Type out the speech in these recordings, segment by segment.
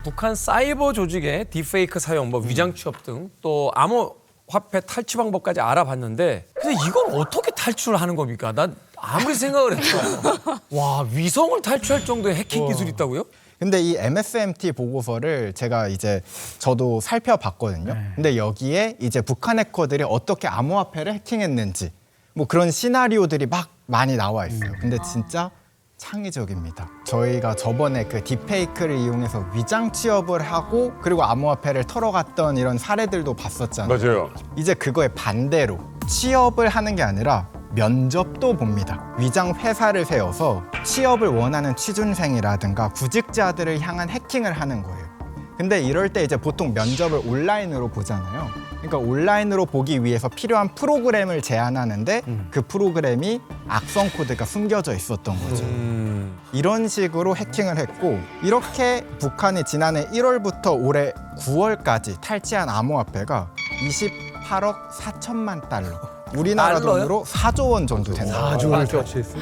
북한 사이버 조직의 딥페이크 사용, 위장 취업 등 또 암호화폐 탈취 방법까지 알아봤는데 근데 이건 어떻게 탈출을 하는 겁니까? 난 아무리 생각을 해도 와 위성을 탈취할 정도의 해킹 기술이 있다고요? 근데 이 MSMT 보고서를 제가 이제 저도 살펴봤거든요. 근데 여기에 이제 북한 해커들이 어떻게 암호화폐를 해킹했는지 뭐 그런 시나리오들이 막 많이 나와 있어요. 근데 진짜 창의적입니다. 저희가 저번에 그 딥페이크를 이용해서 위장 취업을 하고 그리고 암호화폐를 털어갔던 이런 사례들도 봤었잖아요. 맞아요. 이제 그거의 반대로 취업을 하는 게 아니라 면접도 봅니다. 위장 회사를 세워서 취업을 원하는 취준생이라든가 구직자들을 향한 해킹을 하는 거예요. 근데 이럴 때 이제 보통 면접을 온라인으로 보잖아요. 그러니까 온라인으로 보기 위해서 필요한 프로그램을 제안하는데 그 프로그램이 악성 코드가 숨겨져 있었던 거죠. 이런 식으로 해킹을 했고 이렇게 북한이 지난해 1월부터 올해 9월까지 탈취한 암호화폐가 28억 4천만 달러. 우리나라 달러요? 돈으로 4조 원 정도 된다. 4조를 결제했어요.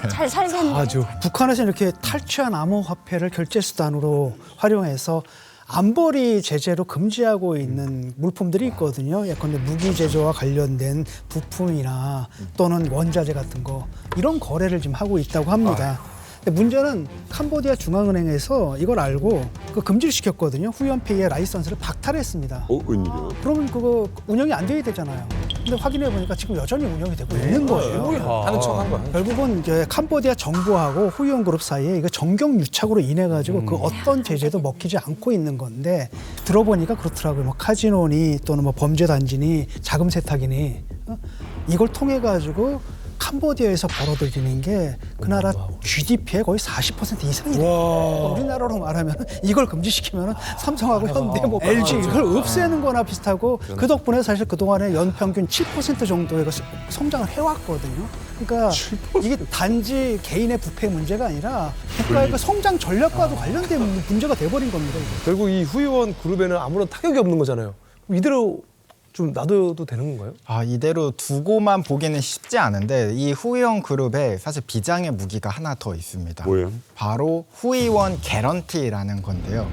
잘 살겠네. 아주. 북한에서 이렇게 탈취한 암호화폐를 결제 수단으로 활용해서 안보리 제재로 금지하고 있는 물품들이 있거든요. 예컨대 무기 제조와 관련된 부품이나 또는 원자재 같은 거 이런 거래를 지금 하고 있다고 합니다. 근데 문제는 캄보디아 중앙은행에서 이걸 알고 그 금지를 시켰거든요. 후연페이의 라이선스를 박탈했습니다. 웬일이야? 그러면 그거 운영이 안 돼야 되잖아요. 근데 확인해 보니까 지금 여전히 운영이 되고 있는 거예요. 하는 척 한 거야. 결국은 이제 캄보디아 정부하고 후이온그룹 사이에 이거 정경 유착으로 인해 가지고 그 어떤 제재도 먹히지 않고 있는 건데 들어보니까 그렇더라고요. 뭐 카지노니 또는 뭐 범죄 단지니 자금 세탁이니 이걸 통해 가지고 캄보디아에서 벌어들이는 게 그 나라 GDP의 거의 40% 이상이에요. 우리나라로 말하면 이걸 금지시키면 삼성하고 현대, 뭐 LG 이걸 없애는 거나 비슷하고 그 덕분에 사실 그동안에 연평균 7% 정도의 성장을 해왔거든요. 그러니까 이게 단지 개인의 부패 문제가 아니라 국가의 그 성장 전략과도 관련된 문제가 돼버린 겁니다. 이게. 결국 이 후이원 그룹에는 아무런 타격이 없는 거잖아요. 그럼 이대로 좀 놔둬도 되는 건가요? 이대로 두고만 보기는 쉽지 않은데 이 후이원 그룹에 사실 비장의 무기가 하나 더 있습니다. 뭐예요? 바로 후이원 개런티라는 건데요.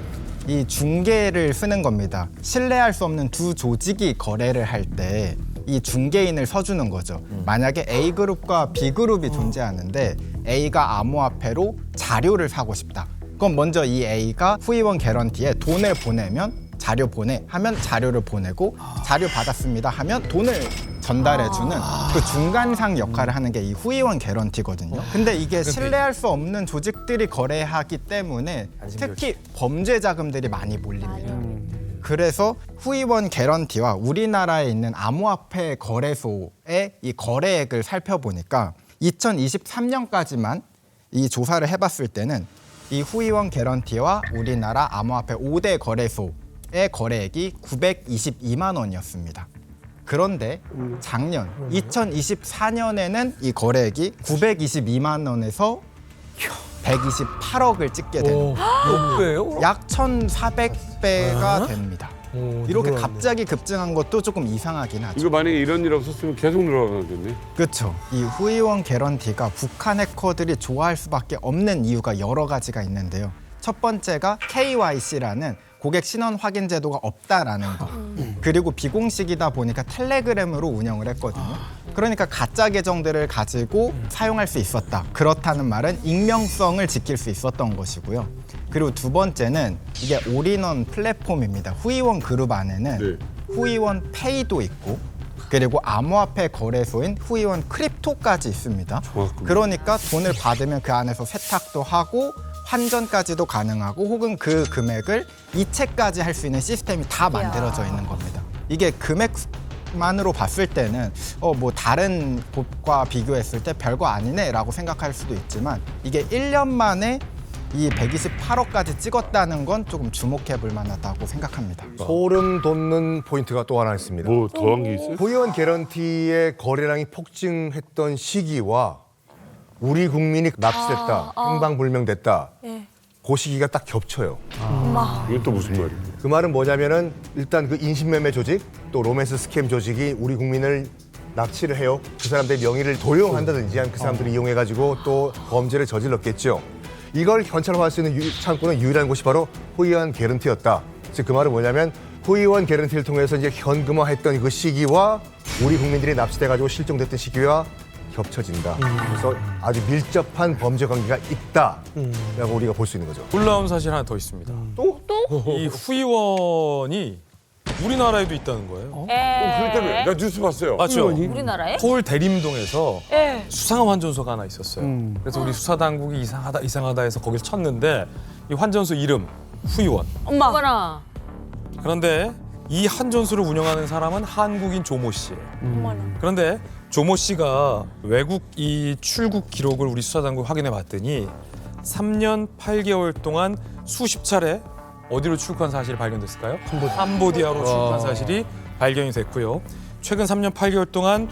이 중개를 쓰는 겁니다. 신뢰할 수 없는 두 조직이 거래를 할 때 이 중개인을 서주는 거죠. 만약에 A그룹과 B그룹이 존재하는데 A가 암호화폐로 자료를 사고 싶다. 그럼 먼저 이 A가 후이원 개런티에 돈을 보내면 자료 보내 하면 자료를 보내고 자료 받았습니다 하면 돈을 전달해주는 그 중간상 역할을 하는 게 이 후이원 개런티거든요. 근데 이게 신뢰할 수 없는 조직들이 거래하기 때문에 특히 범죄 자금들이 많이 몰립니다. 그래서 후이원 개런티와 우리나라에 있는 암호화폐 거래소의 이 거래액을 살펴보니까 2023년까지만 이 조사를 해봤을 때는 이 후이원 개런티와 우리나라 암호화폐 5대 거래소의 거래액이 922만 원이었습니다. 그런데 작년 2024년에는 이 거래액이 922만 원에서 128억을 찍게 됩니다. 몇 배예요? 약 1,400배가 됩니다. 이렇게 갑자기 급증한 것도 조금 이상하긴 하죠. 이거 만약에 이런 일 없었으면 계속 늘어나겠네. 그렇죠. 이 후이원 개런티가 북한 해커들이 좋아할 수밖에 없는 이유가 여러 가지가 있는데요. 첫 번째가 KYC라는 고객 신원 확인 제도가 없다라는 거. 그리고 비공식이다 보니까 텔레그램으로 운영을 했거든요. 그러니까 가짜 계정들을 가지고 사용할 수 있었다. 그렇다는 말은 익명성을 지킬 수 있었던 것이고요. 그리고 두 번째는 이게 올인원 플랫폼입니다. 후이원 그룹 안에는 후이원 페이도 있고 그리고 암호화폐 거래소인 후이원 크립토까지 있습니다. 그러니까 돈을 받으면 그 안에서 세탁도 하고 환전까지도 가능하고 혹은 그 금액을 이체까지 할 수 있는 시스템이 다 만들어져 있는 겁니다. 이게 금액만으로 봤을 때는 뭐 다른 곳과 비교했을 때 별거 아니네라고 생각할 수도 있지만 이게 1년 만에 이 128억까지 찍었다는 건 조금 주목해 볼 만하다고 생각합니다. 소름 돋는 포인트가 또 하나 있습니다. 뭐 더한 게 있어요? 후이원 개런티의 거래량이 폭증했던 시기와 우리 국민이 납치됐다, 행방불명됐다. 그 시기가 딱 겹쳐요. 이건 또 무슨 말이에요? 그 말은 뭐냐면은 일단 그 인신매매 조직 또 로맨스 스캠 조직이 우리 국민을 납치를 해요. 그 사람들의 명의를 도용한다든지 한 그 사람들을 이용해가지고 또 범죄를 저질렀겠죠. 이걸 현찰화할 수 있는 창구는 유일한 곳이 바로 후이원 개런티였다. 즉 그 말은 뭐냐면 후이원 개런티를 통해서 이제 현금화했던 그 시기와 우리 국민들이 납치돼가지고 실종됐던 시기와 겹쳐진다. 그래서 아주 밀접한 범죄 관계가 있다라고 우리가 볼 수 있는 거죠. 놀라운 사실 하나 더 있습니다. 또? 이 후이원이 우리나라에도 있다는 거예요. 그럴 때는 나 뉴스 봤어요. 맞죠? 우리나라에? 서울 대림동에서 예. 수상한 환전소가 하나 있었어요. 그래서 우리 수사당국이 이상하다 해서 거길 쳤는데 이 환전소 이름 후이원. 엄마. 어머나. 그런데 이 환전소를 운영하는 사람은 한국인 조모 씨예요. 어머나. 그런데 조모 씨가 외국 이 출국 기록을 우리 수사당국이 확인해 봤더니 3년 8개월 동안 수십 차례 어디로 출국한 사실이 발견됐을까요? 캄보디아로 출국한 사실이 발견이 됐고요. 최근 3년 8개월 동안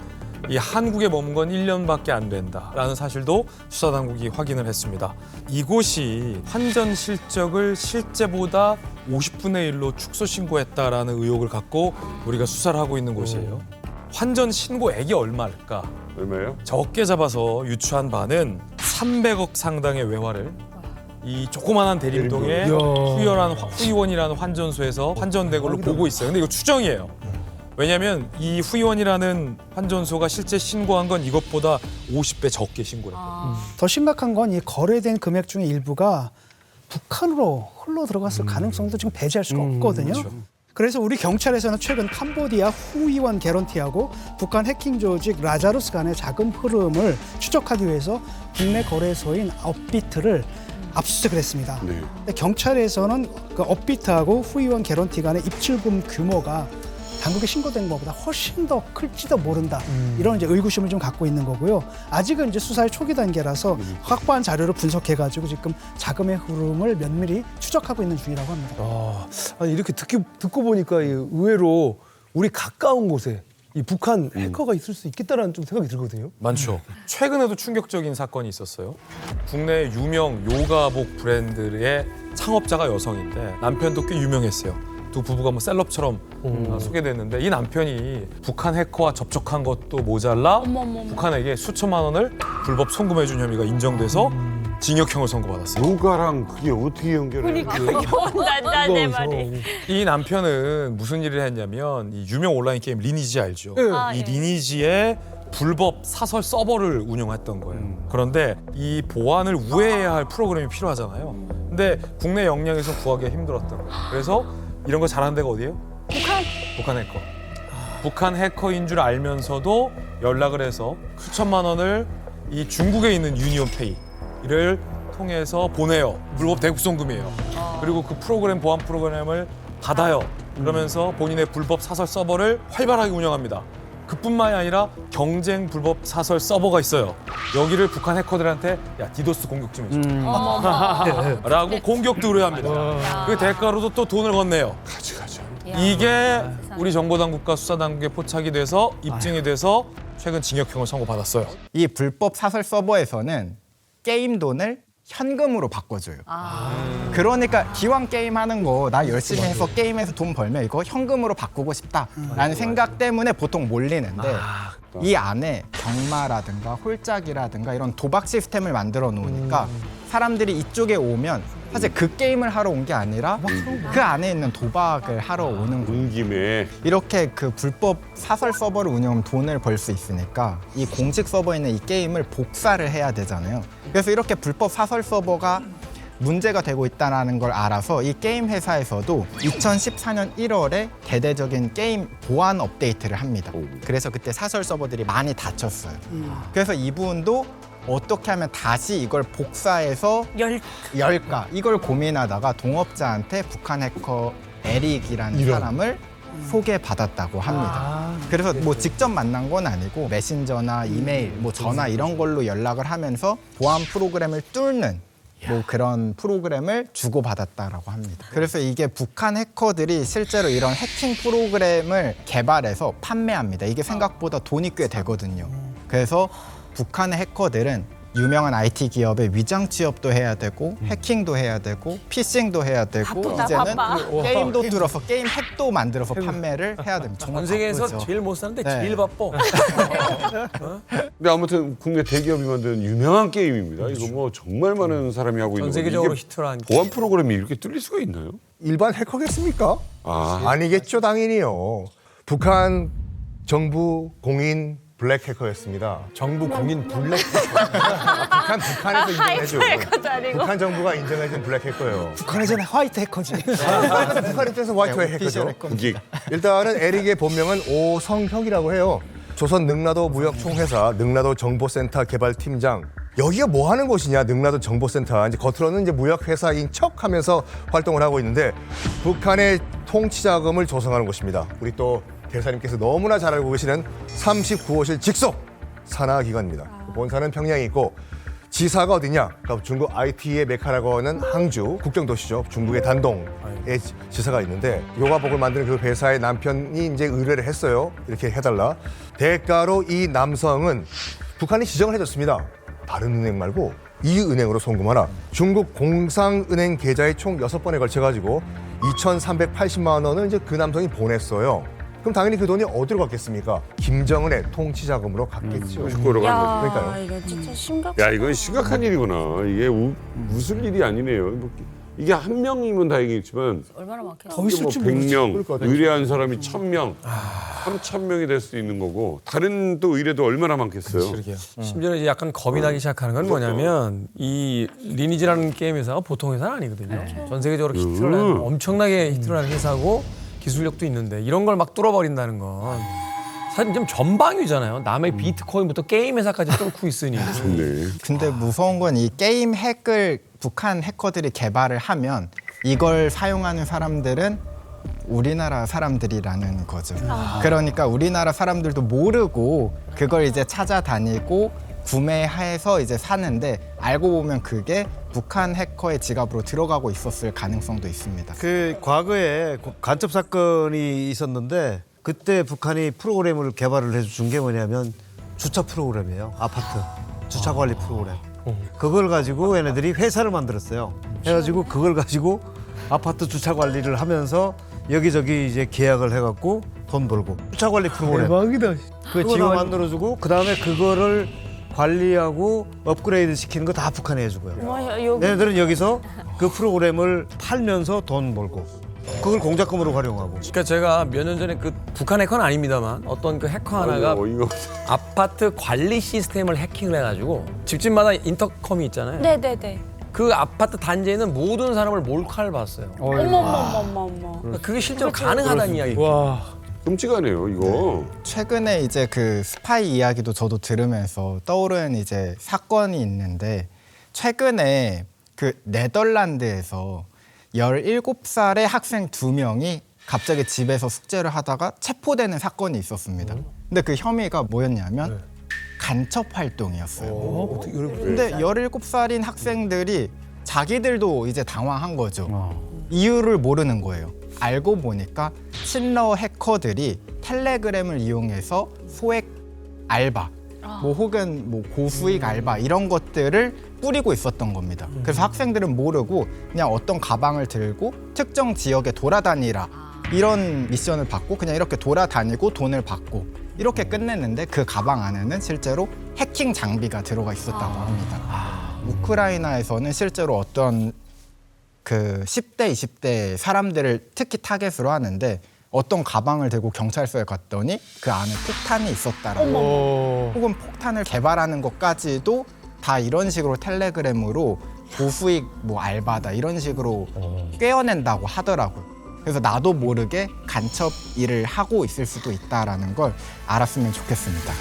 이 한국에 머문 건 1년밖에 안 된다라는 사실도 수사당국이 확인을 했습니다. 이곳이 환전 실적을 실제보다 50분의 1로 축소 신고했다라는 의혹을 갖고 우리가 수사를 하고 있는 곳이에요. 환전 신고액이 얼마일까? 얼마예요? 적게 잡아서 유추한 바는 300억 상당의 외화를 이 조그만한 대림동의 후이원이라는 환전소에서 환전된 걸로 보고 있어요. 근데 이거 추정이에요. 왜냐하면 이 후이원이라는 환전소가 실제 신고한 건 이것보다 50배 적게 신고를 했거든요. 더 심각한 건 이 거래된 금액 중에 일부가 북한으로 흘러 들어갔을 가능성도 지금 배제할 수가 없거든요. 그래서 우리 경찰에서는 최근 캄보디아 후이원 개런티하고 북한 해킹 조직 라자루스 간의 자금 흐름을 추적하기 위해서 국내 거래소인 업비트를 압수수색을 했습니다. 네. 근데 경찰에서는 그 업비트하고 후이원 개런티 간의 입출금 규모가 당국에 신고된 것보다 훨씬 더 클지도 모른다. 이런 이제 의구심을 좀 갖고 있는 거고요. 아직은 이제 수사의 초기 단계라서 확보한 자료를 분석해가지고 지금 자금의 흐름을 면밀히 추적하고 있는 중이라고 합니다. 아니 이렇게 듣고 보니까 의외로 우리 가까운 곳에 이 북한 해커가 있을 수 있겠다라는 좀 생각이 들거든요. 많죠. 최근에도 충격적인 사건이 있었어요. 국내 유명 요가복 브랜드의 창업자가 여성인데 남편도 꽤 유명했어요. 두 부부가 뭐 셀럽처럼 소개됐는데 이 남편이 북한 해커와 접촉한 것도 모자라 북한에게 수천만 원을 불법 송금해준 혐의가 인정돼서 징역형을 선고받았어요. 요가랑 그게 어떻게 연결해? 나내 말이. 이 남편은 무슨 일을 했냐면 이 유명 온라인 게임 리니지 알죠? 이 리니지의 불법 사설 서버를 운영했던 거예요. 그런데 이 보안을 우회해야 할 프로그램이 필요하잖아요. 근데 국내 역량에서 구하기가 힘들었던 거예요. 그래서 이런 거 잘하는 데가 어디예요? 북한 해커. 북한 해커인 줄 알면서도 연락을 해서 수천만 원을 이 중국에 있는 유니온페이를 통해서 보내요. 불법 대국송금이에요. 그리고 그 프로그램 보안 프로그램을 받아요. 그러면서 본인의 불법 사설 서버를 활발하게 운영합니다. 그뿐만이 아니라 경쟁 불법 사설 서버가 있어요. 여기를 북한 해커들한테 야 디도스 공격 좀 해줘. 라고 공격도 의뢰합니다. 그 대가로도 또 돈을 건네요. 이게 우리 정보당국과 수사당국에 포착이 돼서 입증이 돼서 최근 징역형을 선고받았어요. 이 불법 사설 서버에서는 게임 돈을 현금으로 바꿔줘요. 그러니까 기왕 게임하는 거 나 열심히 해서 게임에서 돈 벌면 이거 현금으로 바꾸고 싶다라는 생각 때문에 보통 몰리는데 이 안에 경마라든가 홀짝이라든가 이런 도박 시스템을 만들어 놓으니까 사람들이 이쪽에 오면 사실 그 게임을 하러 온 게 아니라 그 안에 있는 도박을 하러 오는 거예요. 온 김에 이렇게 그 불법 사설 서버를 운영하면 돈을 벌 수 있으니까 이 공식 서버에 있는 이 게임을 복사를 해야 되잖아요. 그래서 이렇게 불법 사설 서버가 문제가 되고 있다는 걸 알아서 이 게임 회사에서도 2014년 1월에 대대적인 게임 보안 업데이트를 합니다. 그래서 그때 사설 서버들이 많이 다쳤어요. 그래서 이분도 어떻게 하면 다시 이걸 복사해서 열까 이걸 고민하다가 동업자한테 북한 해커 에릭이라는 사람을 소개받았다고 합니다. 그래서 뭐 직접 만난 건 아니고 메신저나 이메일, 뭐 전화 이런 걸로 연락을 하면서 보안 프로그램을 뚫는 뭐 그런 프로그램을 주고받았다라고 합니다. 그래서 이게 북한 해커들이 실제로 이런 해킹 프로그램을 개발해서 판매합니다. 이게 생각보다 돈이 꽤 되거든요. 그래서 북한의 해커들은 유명한 IT 기업의 위장 취업도 해야 되고 해킹도 해야 되고 피싱도 해야 되고 바쁘다, 이제는 바빠. 게임도 뚫어서 게임 핵도 만들어서 판매를 해야 됩니다. 정말 전 세계에서 바쁘죠. 제일 못 사는데 네. 제일 바빠. 근데 아무튼 국내 대기업이 만든 유명한 게임입니다. 이거 뭐 정말 많은 사람이 하고 있는 전 세계적으로 건데 이게 히트를 한 보안 프로그램이 이렇게 뚫릴 수가 있나요? 일반 해커겠습니까? 아, 아니겠죠, 당연히요. 북한 정부 공인 블랙 해커였습니다. 정부 공인 블랙 북한에서 인정해준 하이퍼 아니고. 북한 정부가 인정해준 블랙 해커예요. 북한에서는 화이트 해커지. 북한 입장에서 화이트 네, 오피셜 해커죠. 해커입니다. 이게 일단은 에릭의 본명은 오성혁이라고 해요. 조선 능라도 무역총회사 능라도 정보센터 개발팀장. 여기가 뭐 하는 곳이냐? 능라도 정보센터. 이제 겉으로는 이제 무역회사인 척하면서 활동을 하고 있는데 북한의 통치 자금을 조성하는 곳입니다. 우리 또 대사님께서 너무나 잘 알고 계시는 39호실 직속 산하기관입니다. 본사는 평양에 있고 지사가 어디냐? 그러니까 중국 IT의 메카라고 하는 항주 국경도시죠. 중국의 단동에 지사가 있는데 요가복을 만드는 그 회사의 남편이 이제 의뢰를 했어요. 이렇게 해달라. 대가로 이 남성은 북한이 지정을 해줬습니다. 다른 은행 말고 이 은행으로 송금하라. 중국 공상은행 계좌에 총 6번에 걸쳐가지고 2,380만 원을 이제 그 남성이 보냈어요. 그럼 당연히 그 돈이 어디로 갔겠습니까? 김정은의 통치 자금으로 갔겠죠. 축구로 가는 거죠. 그러니까요. 이거 진짜 심각해. 야, 이건 심각한 일이구나. 이게 웃을 일이 아니네요. 뭐, 이게 한 명이면 다행이지만 얼마나 많겠어. 더 이게 있을 뭐 줄 모르지. 100명, 의뢰한 사람이 1,000명, 3,000명이 될 수 있는 거고 다른 또 의뢰도 얼마나 많겠어요. 심지어는 이제 약간 겁이 나기 시작하는 건 뭐냐면 이 리니지라는 게임 회사가 보통 회사는 아니거든요. 전 세계적으로 히트를 하는 엄청나게 히트를 하는 회사고 기술력도 있는데 이런 걸 막 뚫어버린다는 건 사실 좀 전방위잖아요. 남의 비트코인부터 게임 회사까지 뚫고 있으니. 네. 근데 무서운 건 이 게임 핵을 북한 해커들이 개발을 하면 이걸 사용하는 사람들은 우리나라 사람들이라는 거죠. 그러니까 우리나라 사람들도 모르고 그걸 이제 찾아다니고 구매해서 이제 사는데 알고 보면 그게 북한 해커의 지갑으로 들어가고 있었을 가능성도 있습니다. 그 과거에 간첩 사건이 있었는데 그때 북한이 프로그램을 개발을 해준 게 뭐냐면 주차 프로그램이에요. 아파트 주차 관리 프로그램. 그걸 가지고 얘네들이 회사를 만들었어요. 해가지고 그걸 가지고 아파트 주차 관리를 하면서 여기저기 이제 계약을 해갖고 돈 벌고 주차 관리 프로그램. 대박이다. 그거 다 만들어주고 그 다음에 그거를 관리하고 업그레이드 시키는 거 다 북한이 해주고요. 뭐 여기 얘네들은 여기서 그 프로그램을 팔면서 돈 벌고 그걸 공작금으로 활용하고. 그러니까 제가 몇 년 전에 그 북한 해커는 아닙니다만 어떤 그 해커 하나가 어이가 없어. 아파트 관리 시스템을 해킹을 해가지고 집집마다 인터컴이 있잖아요. 네네네. 그 아파트 단지에 있는 모든 사람을 몰카를 봤어요. 어머머머머머. 그러니까 그게 실제로 가능하다는 이야기. 와. 끔찍하네요, 이거. 최근에 이제 그 스파이 이야기도 저도 들으면서 떠오른 이제 사건이 있는데 최근에 그 네덜란드에서 17살의 학생 2명이 갑자기 집에서 숙제를 하다가 체포되는 사건이 있었습니다. 근데 그 혐의가 뭐였냐면 간첩 활동이었어요. 근데 17살인 학생들이 자기들도 이제 당황한 거죠. 이유를 모르는 거예요. 알고 보니까 친러 해커들이 텔레그램을 이용해서 소액 알바, 뭐 혹은 뭐 고수익 알바 이런 것들을 뿌리고 있었던 겁니다. 그래서 학생들은 모르고 그냥 어떤 가방을 들고 특정 지역에 돌아다니라 이런 미션을 받고 그냥 이렇게 돌아다니고 돈을 받고 이렇게 끝냈는데 그 가방 안에는 실제로 해킹 장비가 들어가 있었다고 합니다. 우크라이나에서는 실제로 어떤 그 10대, 20대 사람들을 특히 타겟으로 하는데 어떤 가방을 들고 경찰서에 갔더니 그 안에 폭탄이 있었다라고 혹은 폭탄을 개발하는 것까지도 다 이런 식으로 텔레그램으로 고수익 뭐 알바다 이런 식으로 꿰어낸다고 하더라고요. 그래서 나도 모르게 간첩 일을 하고 있을 수도 있다라는 걸 알았으면 좋겠습니다.